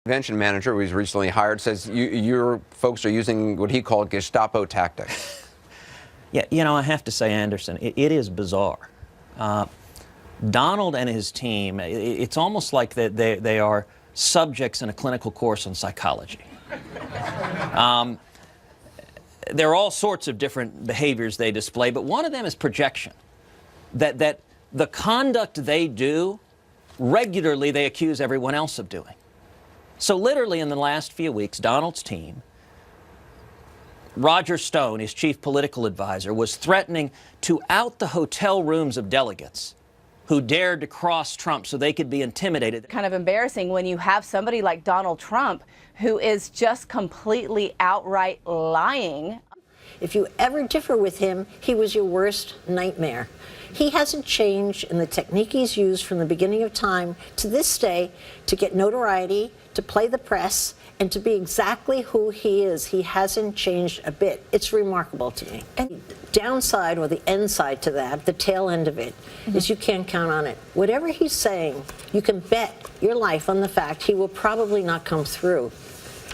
Prevention manager who was recently hired says your folks are using what he called Gestapo tactics. Yeah, you know, I have to say, Anderson, it is bizarre. Donald and his team, it's almost like they are subjects in a clinical course on psychology. There are all sorts of different behaviors they display, but one of them is projection. That the conduct they do, regularly they accuse everyone else of doing. So literally in the last few weeks, Donald's team, Roger Stone, his chief political advisor, was threatening to out the hotel rooms of delegates who dared to cross Trump so they could be intimidated. Kind of embarrassing when you have somebody like Donald Trump who is just completely outright lying. If you ever differ with him, he was your worst nightmare. He hasn't changed in the technique he's used from the beginning of time to this day to get notoriety, to play the press, and to be exactly who he is. He hasn't changed a bit. It's remarkable to me. And the downside, or the end side to that, the tail end of it, is you can't count on it. Whatever he's saying, you can bet your life on the fact he will probably not come through.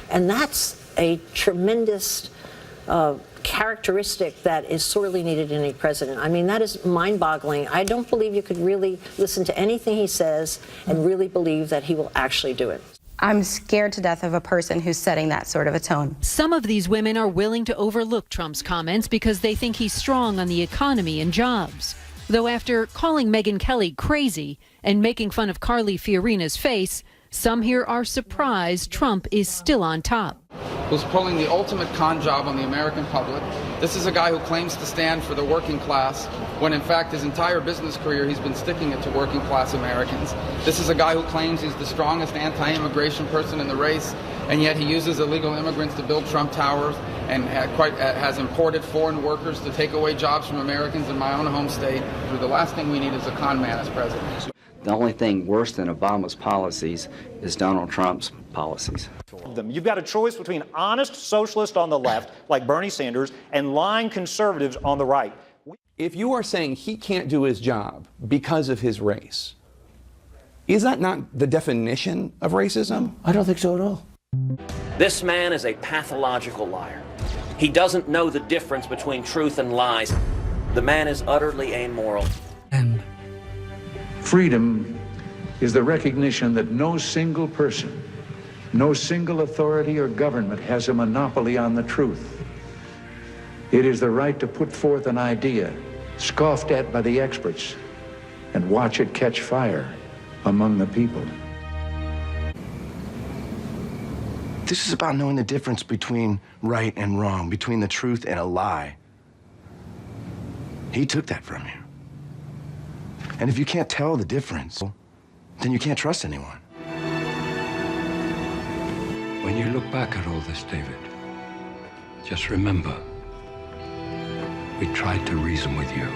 And that's a tremendous characteristic that is sorely needed in a president. I mean, that is mind-boggling. I don't believe you could really listen to anything he says and really believe that he will actually do it. I'm scared to death of a person who's setting that sort of a tone. Some of these women are willing to overlook Trump's comments because they think he's strong on the economy and jobs. Though after calling Megyn Kelly crazy and making fun of Carly Fiorina's face, some here are surprised Trump is still on top. Who's pulling the ultimate con job on the American public. This is a guy who claims to stand for the working class, when in fact his entire business career he's been sticking it to working class Americans. This is a guy who claims he's the strongest anti-immigration person in the race, and yet he uses illegal immigrants to build Trump Towers and has imported foreign workers to take away jobs from Americans in my own home state. The last thing we need is a con man as president. The only thing worse than Obama's policies is Donald Trump's policies. You've got a choice between honest socialists on the left, like Bernie Sanders, and lying conservatives on the right. If you are saying he can't do his job because of his race, is that not the definition of racism? I don't think so at all. This man is a pathological liar. He doesn't know the difference between truth and lies. The man is utterly amoral. And freedom is the recognition that no single person, no single authority or government has a monopoly on the truth. It is the right to put forth an idea, scoffed at by the experts, and watch it catch fire among the people. This is about knowing the difference between right and wrong, between the truth and a lie. He took that from you. And if you can't tell the difference, then you can't trust anyone. When you look back at all this, David, just remember, we tried to reason with you.